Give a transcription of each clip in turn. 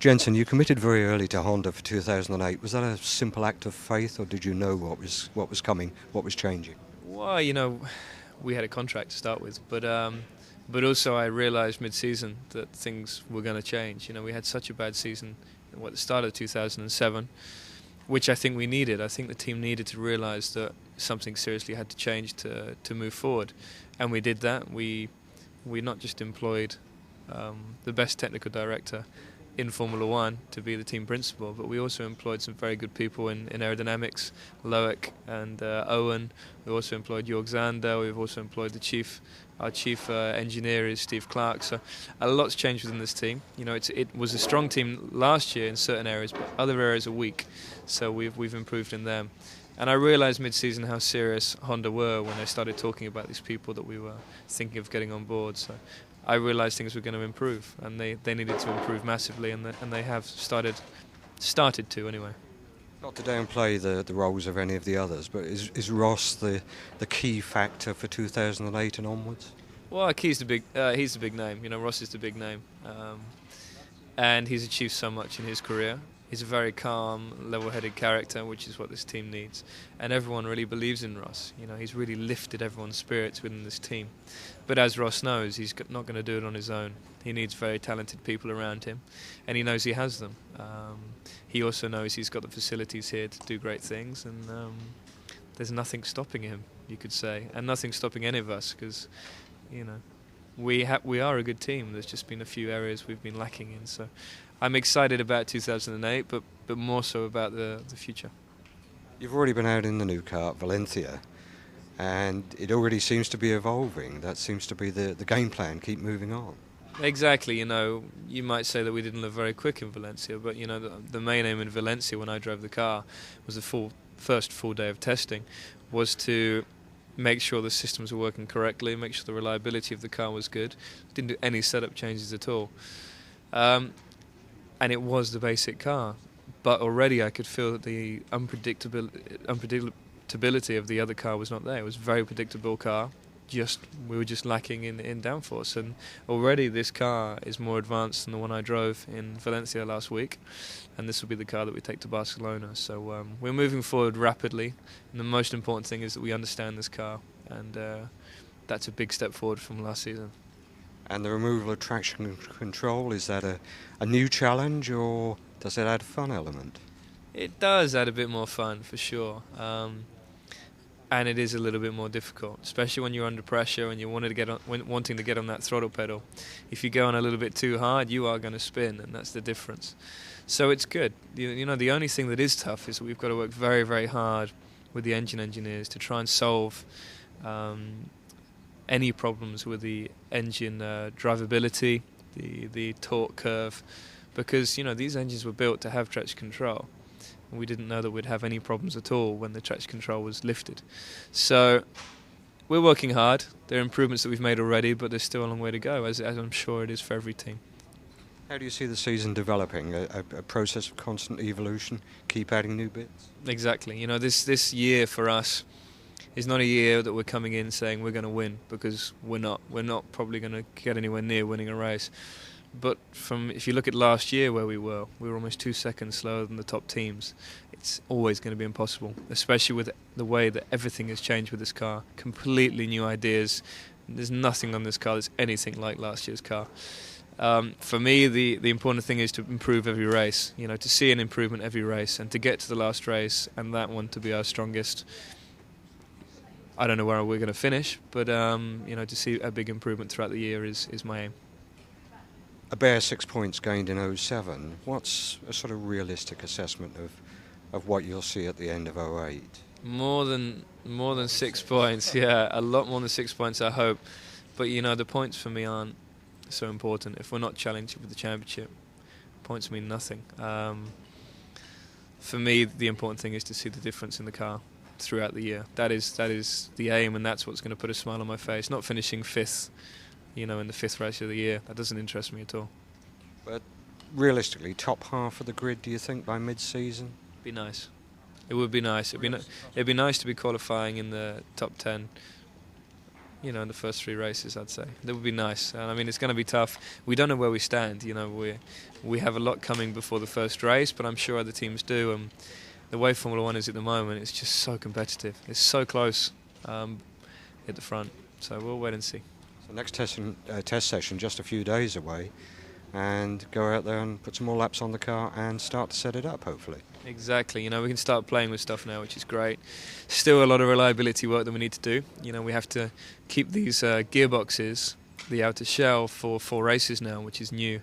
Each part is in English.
Jenson, you committed very early to Honda for 2008. Was that a simple act of faith, or did you know what was coming, what was changing? Well, we had a contract to start with, but also I realised mid-season that things were going to change. We had such a bad season at the start of 2007, which I think we needed. I think the team needed to realise that something seriously had to change to move forward, and we did that. We not just employed the best technical director in Formula One to be the team principal, but we also employed some very good people in aerodynamics, Loic and Owen. We also employed Jorg Zander. We've also employed our chief engineer is Steve Clark. So a lot's changed within this team. It was a strong team last year in certain areas, but other areas are weak. So we've improved in them. And I realised mid-season how serious Honda were when they started talking about these people that we were thinking of getting on board. So I realised things were going to improve, and they needed to improve massively, and they have started to anyway. Not to downplay the roles of any of the others, but is Ross the key factor for 2008 and onwards? Well, he's the big name. Ross is the big name, and he's achieved so much in his career. He's a very calm, level-headed character, which is what this team needs. And everyone really believes in Ross. He's really lifted everyone's spirits within this team. But as Ross knows, he's not going to do it on his own. He needs very talented people around him, and he knows he has them. He also knows he's got the facilities here to do great things, and there's nothing stopping him, you could say, and nothing stopping any of us, because, we are a good team. There's just been a few areas we've been lacking in. So I'm excited about 2008, but more so about the future. You've already been out in the new car at Valencia, and it already seems to be evolving. That seems to be the game plan, keep moving on. Exactly, you might say that we didn't look very quick in Valencia, but the main aim in Valencia when I drove the car was the first full day of testing, was to make sure the systems were working correctly, make sure the reliability of the car was good. Didn't do any setup changes at all. And it was the basic car, but already I could feel that the unpredictability of the other car was not there. It was a very predictable car, we were just lacking in downforce, and already this car is more advanced than the one I drove in Valencia last week, and this will be the car that we take to Barcelona. So we're moving forward rapidly, and the most important thing is that we understand this car, and that's a big step forward from last season. And the removal of traction control, is that a new challenge, or does it add a fun element? It does add a bit more fun, for sure. And it is a little bit more difficult, especially when you're under pressure and you're wanting to get on that throttle pedal. If you go on a little bit too hard, you are going to spin, and that's the difference. So it's good. The only thing that is tough is that we've got to work very, very hard with the engine engineers to try and solve any problems with the engine drivability, the torque curve, because these engines were built to have traction control. We didn't know that we'd have any problems at all when the traction control was lifted. So we're working hard. There are improvements that we've made already, but there's still a long way to go, as I'm sure it is for every team. How do you see the season developing? A process of constant evolution, keep adding new bits? Exactly. This year for us is not a year that we're coming in saying we're going to win, because we're not. We're not probably going to get anywhere near winning a race. But if you look at last year where we were almost 2 seconds slower than the top teams. It's always going to be impossible, especially with the way that everything has changed with this car. Completely new ideas. There's nothing on this car that's anything like last year's car. For me, the important thing is to improve every race, to see an improvement every race, and to get to the last race and that one to be our strongest. I don't know where we're going to finish, but to see a big improvement throughout the year is my aim. A bare 6 points gained in 2007. What's a sort of realistic assessment of what you'll see at the end of 2008? More than 6 points, yeah, a lot more than 6 points, I hope. But the points for me aren't so important. If we're not challenging for the championship, points mean nothing. For me, the important thing is to see the difference in the car throughout the year. That is the aim, and that's what's going to put a smile on my face. Not finishing fifth, in the fifth race of the year. That doesn't interest me at all. But realistically, top half of the grid, do you think, by mid-season? Be nice. It would be nice. It'd be nice to be qualifying in the top 10. in the first 3 races, I'd say. That would be nice. And I mean, it's going to be tough. We don't know where we stand. We have a lot coming before the first race, but I'm sure other teams do. And the way Formula One is at the moment, it's just so competitive. It's so close at the front. So we'll wait and see. So next test session just a few days away, and go out there and put some more laps on the car and start to set it up, hopefully. Exactly. We can start playing with stuff now, which is great. Still a lot of reliability work that we need to do. We have to keep these gearboxes, the outer shell, for 4 races now, which is new.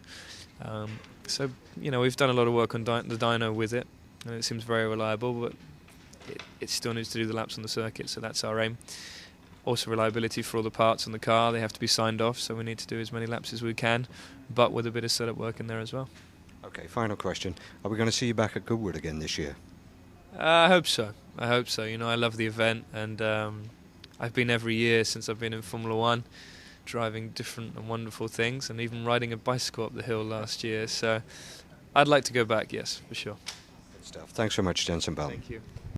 So we've done a lot of work on the dyno with it, and it seems very reliable, but it still needs to do the laps on the circuit, so that's our aim. Also reliability for all the parts on the car, they have to be signed off, so we need to do as many laps as we can, but with a bit of setup work in there as well. Okay, final question. Are we going to see you back at Goodwood again this year? I hope so. I love the event, and I've been every year since I've been in Formula One, driving different and wonderful things, and even riding a bicycle up the hill last year. So I'd like to go back, yes, for sure. Good stuff. Thanks so much, Jenson Button. Thank you.